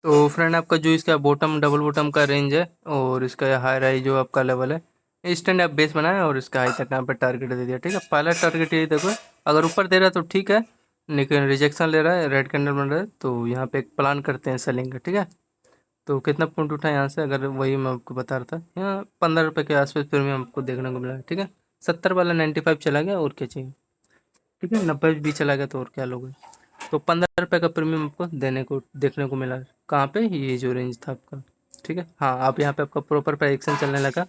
तो फ्रेंड आपका जो इसका बॉटम डबल बॉटम का रेंज है और इसका हाई राई जो आपका लेवल है, इस स्टैंड आप बेस बनाए और इसका हाई तक यहाँ पे टारगेट दे दिया। ठीक है, पहला टारगेट ये देखो, अगर ऊपर दे रहा है तो ठीक है, लेकिन रिजेक्शन ले रहा है, रेड कैंडल बन रहा है, तो यहाँ पे एक प्लान करते हैं सेलिंग का। ठीक है, तो कितना पॉइंट उठा यहाँ से, अगर वही मैं आपको बता रहा था, यहाँ 15 रुपये के आसपास प्रीमियम आपको देखने को मिला है। ठीक है, 70 वाला 95 चला गया, और क्या चाहिए। ठीक है, 90 भी चला गया तो और क्या लोगे। तो 15 रुपये का प्रीमियम आपको देने को देखने को मिला। कहाँ पे, ये जो रेंज था आपका। ठीक है, हाँ, आप यहाँ पे आपका प्रॉपर प्राइक्शन चलने लगा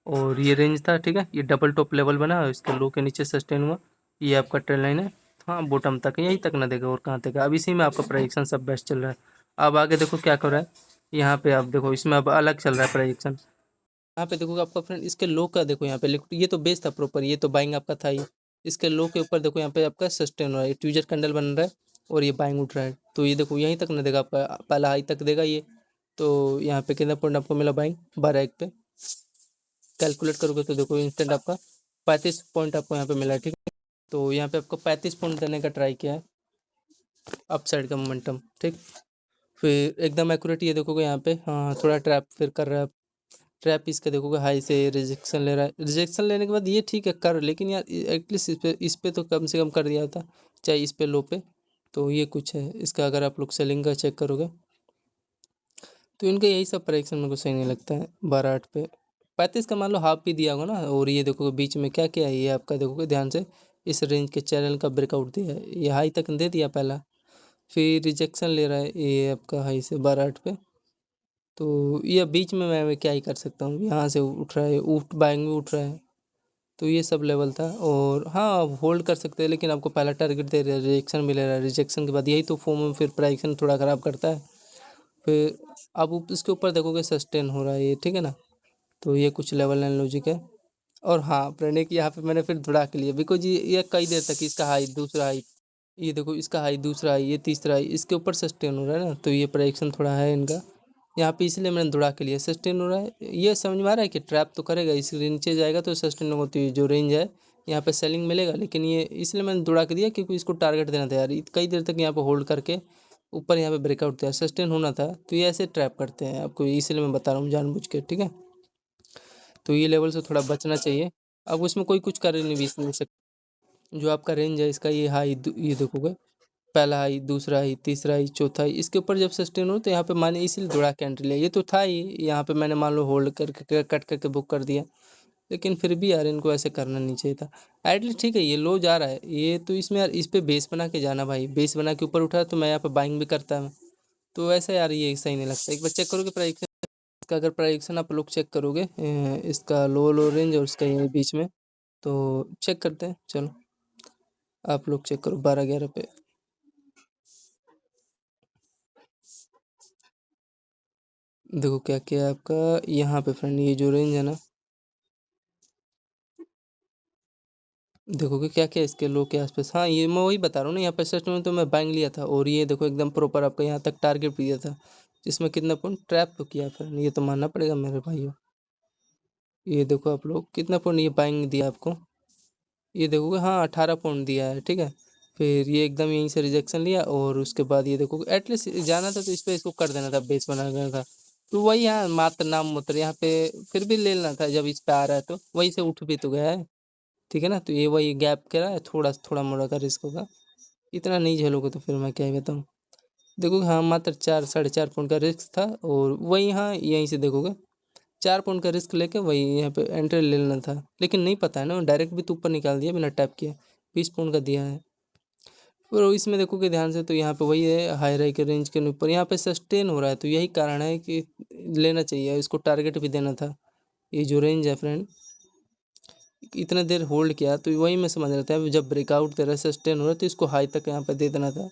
और ये रेंज था। ठीक है, ये डबल टॉप लेवल बना और इसके लो के नीचे सस्टेन हुआ। ये आपका ट्रेंड लाइन है, हाँ, बॉटम तक यहीं तक ना देगा और कहाँ तक। अब इसी में आपका प्राइक्शन सब बेस्ट चल रहा है। अब आगे देखो क्या कर रहा है, यहाँ पे आप देखो, इसमें अब अलग चल रहा है प्राइक्शन। यहाँ पे देखो आपका फ्रेंड, इसके लो का देखो, यहाँ पे ये तो बेस था प्रॉपर, ये तो बाइंग आपका था ही। इसके लो के ऊपर देखो, यहाँ पे आपका सस्टेन हो रहा है, ट्यूजर कैंडल बन रहा है और ये बाइंग उठ रहा है। तो ये देखो यहीं तक ना देगा आपका, पहला हाई तक देगा ये। तो यहाँ पे कितना पॉइंट आपको मिला, बाइंग 12 एक पे कैलकुलेट करोगे तो देखो इंस्टेंट आपका 35 पॉइंट आपको यहाँ पे मिला है। ठीक है, तो यहाँ पे आपको 35 पॉइंट देने का ट्राई किया है, अप साइड का मोमेंटम। ठीक, फिर एकदम एक्यूरेट ये देखोगे यहाँ पे, हाँ, थोड़ा ट्रैप फिर कर रहा है। ट्रैप इसका देखोगे हाई से रिजेक्शन ले रहा है, रिजेक्शन लेने के बाद ये ठीक है कर, लेकिन यार एटलीस्ट इस पे तो कम से कम कर दिया होता, चाहे इस पे लो पे। तो ये कुछ है इसका, अगर आप लोग सेलिंग का चेक करोगे तो इनका यही सब प्राइक्शन मेरे को सही नहीं लगता है। 12.8 पे 35 का मान लो हाफ भी दिया होगा ना। और ये देखोगे बीच में क्या क्या है, ये आपका देखोगे ध्यान से, इस रेंज के चैनल का ब्रेकआउट दिया है, ये हाई तक दे दिया पहला, फिर रिजेक्शन ले रहा है ये आपका हाई से 12.8 पे। तो ये बीच में मैं क्या ही कर सकता हूँ, यहाँ से उठ रहा है, उठ बाइंग भी उठ रहा है। तो ये सब लेवल था, और हाँ, आप होल्ड कर सकते हैं, लेकिन आपको पहला टारगेट दे रहा है, रिजेक्शन मिल रहा है, रिजेक्शन के बाद यही तो फॉर्म में फिर प्राइक्शन थोड़ा ख़राब करता है। फिर आप इसके ऊपर देखोगे सस्टेन हो रहा है ये, ठीक है ना। तो ये कुछ लेवल एंड लॉजिक है। और हाँ, प्रणय की यहाँ पे मैंने फिर दौड़ा के लिए, बिकॉज ये कई देर तक इसका हाई दूसरा हाई, ये देखो इसका हाई दूसरा हाई, ये तीसरा हाई, इसके ऊपर सस्टेन हो रहा है ना। तो ये प्राइक्शन थोड़ा है इनका यहाँ पे, इसलिए मैंने दौड़ा के लिए सस्टेन हो रहा है। ये समझ में आ रहा है कि ट्रैप तो करेगा, इसके नीचे जाएगा तो सस्टेन होती है जो रेंज है, यहाँ पे सेलिंग मिलेगा। लेकिन ये इसलिए मैंने दौड़ा के दिया क्योंकि इसको टारगेट देना था यार, कई देर तक यहाँ पे होल्ड करके ऊपर यहाँ पे ब्रेकआउट दिया, सस्टेन होना था। तो ये ऐसे ट्रैप करते हैं आपको, इसलिए मैं बता रहा हूँ जानबूझ के। ठीक है, तो ये लेवल से थोड़ा बचना चाहिए। अब उसमें कोई कुछ कर नहीं सकता। जो आपका रेंज है इसका, ये हाई ये देखोगे, पहला हाई, दूसरा हाई, तीसरा हाई, चौथा हाई, इसके ऊपर जब सस्टेन हो तो यहाँ पे माने इसीलिए दौड़ा के एंट्री लिया। ये तो था ही, यहाँ पे मैंने मान लो होल्ड करके कट करके बुक कर दिया। लेकिन फिर भी यार इनको ऐसे करना नहीं चाहिए था। एटलीस्ट ठीक है, ये लो जा रहा है ये, तो इसमें यार इस पे बेस बना के जाना भाई, बेस बना के ऊपर उठा तो मैं यहाँ पे बाइंग भी करता हूँ। तो ऐसा यार ये सही नहीं लगता। एक बार चेक करोगे प्राइस इसका, अगर प्राइक्शन आप लोग चेक करोगे, इसका लो रेंज और इसका ये बीच में, तो चेक करते हैं। चलो आप लोग चेक करो 12-11 पे। देखो क्या क्या है आपका यहाँ पे फ्रेंड, ये जो रेंज है ना, देखोगे क्या क्या है इसके लो के आसपास। हाँ, ये मैं वही बता रहा हूँ ना, यहाँ पे सच में तो मैं बाइंग लिया था, और ये देखो एकदम प्रॉपर आपका यहाँ तक टारगेट भी दिया था, जिसमें कितना पॉइंट ट्रैप तो किया फ्रेंड, ये तो मानना पड़ेगा मेरे भाइयों। ये देखो आप लोग कितना पॉइंट ये बाइंग दिया आपको, ये देखोगे, हाँ, 18 पॉइंट दिया है। ठीक है, फिर ये एकदम यहीं से रिजेक्शन लिया, और उसके बाद ये देखोगे एटलीस्ट जाना था तो इस पे इसको कर देना था, बेस बना देना था। तो वही, यहाँ मात्र नाम मात्र यहाँ पे फिर भी ले लेना था, जब इस पे आ रहा है तो वहीं से उठ भी तो गया है। ठीक है ना, तो ये वही गैप करा है, थोड़ा थोड़ा मोड़ा का रिस्क होगा, इतना नहीं झेलोगे तो फिर मैं क्या ही बताऊँ। देखोगे हाँ, मात्र 4-4.5 पॉइंट का रिस्क था, और वही हाँ यहीं से देखोगे 4 पॉइंट का रिस्क लेके वही यहाँ पे एंट्री ले लेना था। लेकिन नहीं पता है ना, डायरेक्ट भी तो ऊपर निकाल दिया बिना टैप किए, 20 पॉइंट का दिया है। और इसमें देखोगे ध्यान से तो यहाँ पे वही है, हाई राई के रेंज के ऊपर यहाँ पे सस्टेन हो रहा है, तो यही कारण है कि लेना चाहिए, इसको टारगेट भी देना था। ये जो रेंज है फ्रेंड, इतना देर होल्ड किया, तो वही मैं समझ रहा था, जब ब्रेकआउट दे रहा है, सस्टेन हो रहा है, तो इसको हाई तक यहाँ पे दे देना था।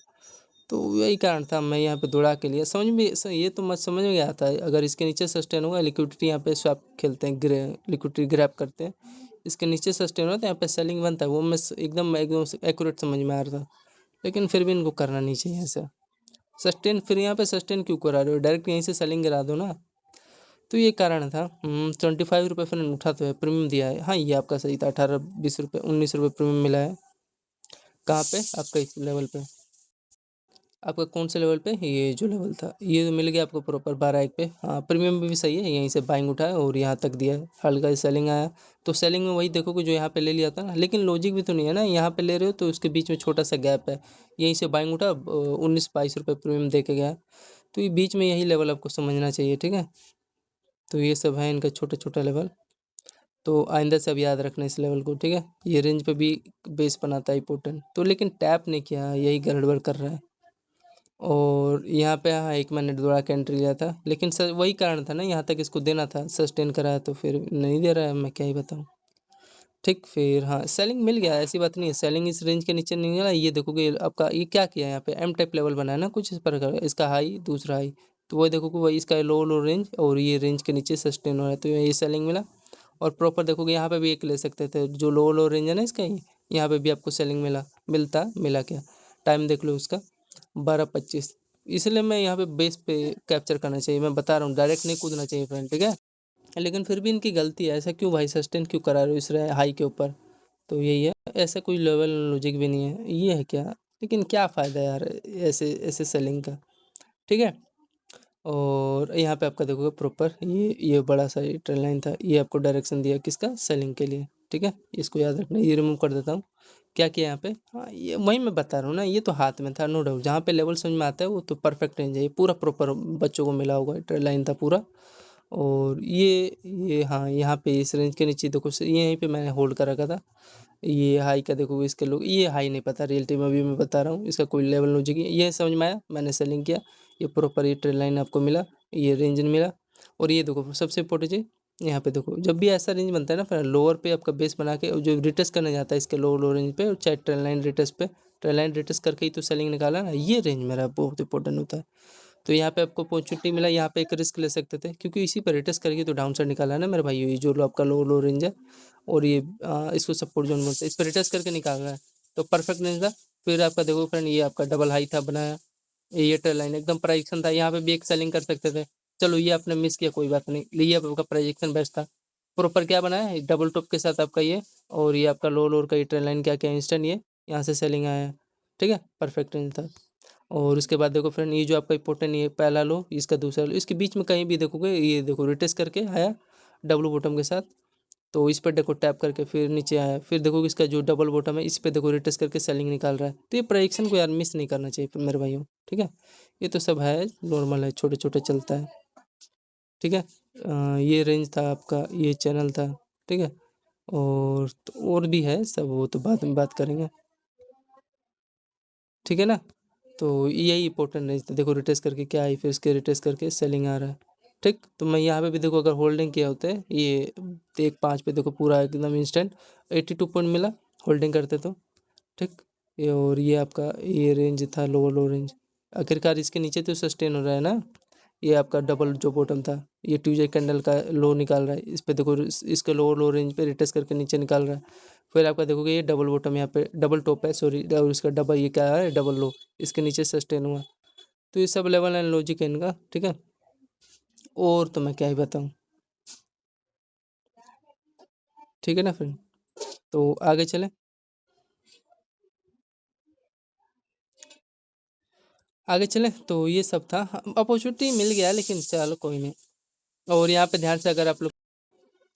तो यही कारण था, मैं यहाँ पे दौड़ा के लिए समझ में, ये तो मत समझ में आता है, अगर इसके नीचे सस्टेन होगा, लिक्विडिटी यहाँ पे स्वैप खेलते हैं, लिक्विडिटी ग्रैब करते हैं, इसके नीचे सस्टेन होता है, यहाँ पे सेलिंग बनता है, वो मैं एकदम एकदम एक्यूरेट समझ में आ रहा था। लेकिन फिर भी इनको करना नहीं चाहिए ऐसा। सस्टेन फिर यहाँ पे सस्टेन क्यों करा रहे हो, डायरेक्ट यहीं से सेलिंग गिरा दो ना। तो ये कारण था। 25 रुपये फिर उठा तो है, प्रीमियम दिया है। हाँ, ये आपका सही था, 18-20 रुपये 19 रुपये प्रीमियम मिला है। कहाँ पे आपका, इस लेवल पे। आपका कौन से लेवल पे, ये जो लेवल था ये मिल गया आपको प्रॉपर 12 एक पे। हाँ प्रीमियम भी सही है, यहीं से बाइंग उठाया और यहाँ तक दिया है, हल्का सेलिंग आया। तो सेलिंग में वही देखोगे जो यहाँ पे ले लिया था ना, लेकिन लॉजिक भी तो नहीं है ना, यहाँ पे ले रहे हो तो उसके बीच में छोटा सा गैप है, यहीं से बाइंग उठा 19-22 रुपये प्रीमियम दे के गया। तो ये बीच में यही लेवल आपको समझना चाहिए, ठीक है। तो ये सब है इनका छोटा छोटा लेवल, तो आइंदा से अब याद रखना इस लेवल को, ठीक है। ये रेंज पे भी बेस बनाता है इंपॉर्टेंट, तो लेकिन टैप नहीं किया, यही गड़बड़ कर रहा है। और यहाँ पे हाँ 1 मिनट दौड़ा के एंट्री लिया था, लेकिन सर वही कारण था ना, यहाँ तक इसको देना था, सस्टेन करा है तो फिर नहीं दे रहा है, मैं क्या ही बताऊँ। ठीक, फिर हाँ सेलिंग मिल गया, ऐसी बात नहीं है, सेलिंग इस रेंज के नीचे नहीं गया। ये देखोगे आपका ये क्या किया है, यहाँ पे एम टाइप लेवल बना है ना कुछ इस प्रकार, इसका हाई दूसरा हाई, तो वही देखोगे वही इसका लो लो रेंज और ये रेंज के नीचे सस्टेन हो रहा है, तो ये सेलिंग मिला। और प्रॉपर देखोगे यहाँ पे भी एक ले सकते थे, जो लो लो रेंज है ना इसका, ही यहाँ पे भी आपको सेलिंग मिला क्या, टाइम देख लो उसका 12:25। इसलिए मैं यहाँ पे बेस पे कैप्चर करना चाहिए, मैं बता रहा हूँ, डायरेक्ट नहीं कूदना चाहिए फ्रेंड, ठीक है। लेकिन फिर भी इनकी गलती है, ऐसा क्यों भाई, सस्टेन क्यों करा रहे हो इस हाई के ऊपर। तो यही है, ऐसा कोई लेवल लॉजिक भी नहीं है, ये है क्या। लेकिन क्या फ़ायदा यार ऐसे ऐसे सेलिंग का, ठीक है। और यहाँ पे आपका देखोगे प्रॉपर ये बड़ा सा ये ट्रेन लाइन था, ये आपको डायरेक्शन दिया किसका, सेलिंग के लिए, ठीक है। इसको याद रखना, ये रिमूव कर देता हूँ। क्या किया यहाँ पे, हाँ ये वही मैं बता रहा हूँ ना, ये तो हाथ में था नो डाउट, जहाँ पे लेवल समझ में आता है वो तो परफेक्ट रेंज है, ये पूरा प्रॉपर बच्चों को मिला होगा, ट्रेन लाइन था पूरा। और ये हाँ यहाँ पे इस रेंज के नीचे देखो, यहीं पे मैंने होल्ड कर रखा था। ये हाई का देखोगे इसके लोग, ये हाई नहीं पता रियलिटी में, अभी मैं बता रहा हूँ, इसका कोई लेवल लॉजिक नहीं, ये समझ में आया, मैंने सेलिंग किया, ये प्रॉपर ये ट्रेड लाइन आपको मिला, ये रेंज मिला। और ये देखो सबसे इंपॉर्टेंट चीज़, यहाँ पे देखो जब भी ऐसा रेंज बनता है ना, फिर लोअर पे आपका बेस बना के और जो रिटेस्ट करने जाता है इसके लो लो रेंज पे, चाहे ट्रेड लाइन रिटेस्ट पे, ट्रेड लाइन रिटेस्ट करके ही तो सेलिंग निकाला ना, ये रेंज मेरा बहुत इंपॉर्टेंट होता है। तो यहाँ पे आपको अपॉर्चुनिटी मिला, यहाँ पे एक रिस्क ले सकते थे, क्योंकि इसी पर रिटेस्ट करके तो डाउन साइड निकाला है ना मेरे भाई, ये जो आपका लो लो रेंज है, और ये इसको सपोर्ट जोन बोलते हैं, इस पर रिटेस्ट करके निकाल रहा है, तो परफेक्ट रेंज था। फिर आपका देखो फ्रेंड, ये आपका डबल हाई था बनाया, ये ट्रेल लाइन एकदम प्राइजेक्शन था, यहाँ पे भी एक सेलिंग कर सकते थे, चलो ये आपने मिस किया, कोई बात नहीं, लिए आपका प्राइजेक्शन बेस्ट था। प्रॉपर क्या बनाया है, डबल टॉप के साथ आपका ये, और ये आपका लो लोअर का ये ट्रेल लाइन क्या क्या इंस्टेंट ये यहाँ से सेलिंग आया है, ठीक है, परफेक्ट रेंज था। और उसके बाद देखो फ्रेंड, ये जो आपका इंपॉर्टेंट ये पहला लो, इसका दूसरा लो, इसके बीच में कहीं भी देखोगे ये देखो रिटेस्ट करके आया डब्लू बॉटम के साथ, तो इस पर देखो टैप करके फिर नीचे आया, फिर देखो इसका जो डबल बॉटम है इस पे देखो रिटेस्ट करके सेलिंग निकाल रहा है, तो ये प्रेडिक्शन को यार मिस नहीं करना चाहिए मेरे भाइयों, ठीक है। ये तो सब है नॉर्मल है, छोटे छोटे चलता है, ठीक है। ये रेंज था आपका, ये चैनल था, ठीक है। और तो और भी है सब, वो तो बाद में बात करेंगे, ठीक है ना। तो यही इंपॉर्टेंट रेंज था, देखो रिटेस्ट करके क्या आई, फिर इसके रिटेस्ट करके सेलिंग आ रहा है, ठीक। तो मैं यहाँ पे भी देखो अगर होल्डिंग किया होता है ये 1.5 पे, देखो पूरा एकदम इंस्टेंट 82 पॉइंट मिला, होल्डिंग करते तो, ठीक। ये और ये आपका ये रेंज था लो रेंज, आखिरकार इसके नीचे तो सस्टेन हो रहा है ना। ये आपका डबल जो बॉटम था, ये ट्यूजडे कैंडल का लो निकाल रहा है, इस पे देखो इसके लो रेंज पे रिटेस्ट करके नीचे निकाल रहा है। फिर आपका देखोगे ये डबल बॉटम, यहाँ पे डबल टॉप है सॉरी, और इसका डबल ये क्या है डबल लो, इसके नीचे सस्टेन हुआ। तो ये सब लेवल एंड लॉजिक है इनका, ठीक है। और तो मैं क्या ही बताऊँ, ठीक है ना फ्रेंड। तो आगे चले, आगे चले, तो ये सब था, अपॉर्चुनिटी मिल गया लेकिन चलो कोई नहीं। और यहाँ पे ध्यान से अगर आप लोग,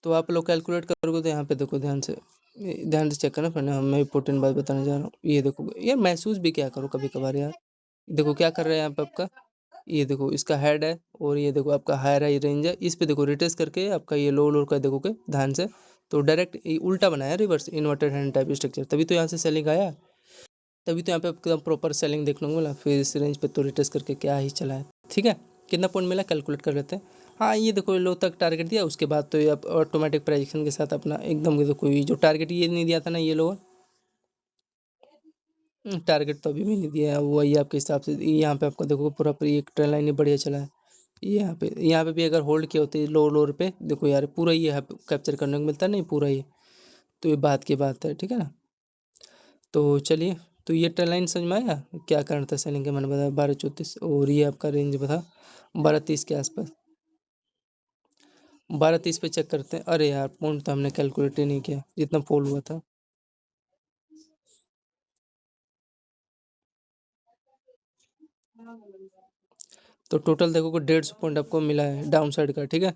तो आप लोग कैलकुलेट करोगे तो यहाँ पे देखो ध्यान से चेक करना, फिर ना मैं इंपॉर्टेंट बात बताने जा रहा हूँ, ये देखो यार महसूस भी क्या करो कभी कभार यार। देखो क्या कर रहा है यहाँ पे आपका, ये देखो इसका हेड है, और ये देखो आपका हायर हाई रेंज है, इस पे देखो रिटेस्ट करके आपका ये लो लो का देखोगे ध्यान से, तो डायरेक्ट उल्टा बनाया reverse inverted hand type structure, तभी तो यहाँ से सेलिंग आया, तभी तो यहाँ पे एकदम प्रॉपर सेलिंग देखने को मिला। फिर इस रेंज पे तो रिटेस्ट करके क्या ही चला है, ठीक है। कितना पॉइंट मिला कैलकुलेट कर लेते हैं। हाँ ये देखो लो तक टारगेट दिया, उसके बाद तो ये आप ऑटोमेटिक प्राइजेक्शन के साथ अपना एकदम देखो, ये जो टारगेट ये नहीं दिया था ना ये लोअर, टारगेट तो अभी भी नहीं दिया है, वही आपके हिसाब से यहाँ पे आपको देखो पूरा पूरी एक ट्रेन लाइन ही बढ़िया चला है। यहाँ पे भी अगर होल्ड किया होते लो लोअर पे देखो यार, पूरा ये कैप्चर करने को मिलता नहीं पूरा ये, तो ये बात की बात है, ठीक है ना। तो चलिए, तो ये ट्रेन लाइन समझ में आया, क्या कारण था सेलिंग का, मैंने बताया 12:34, और ये आपका रेंज था 12:30 के आसपास। 12:30 पे चेक करते हैं, अरे यार पॉइंट तो हमने कैलकुलेट ही नहीं किया जितना फॉल हुआ था। तो टोटल देखोगे 150 पॉइंट आपको मिला है डाउन साइड का, ठीक है।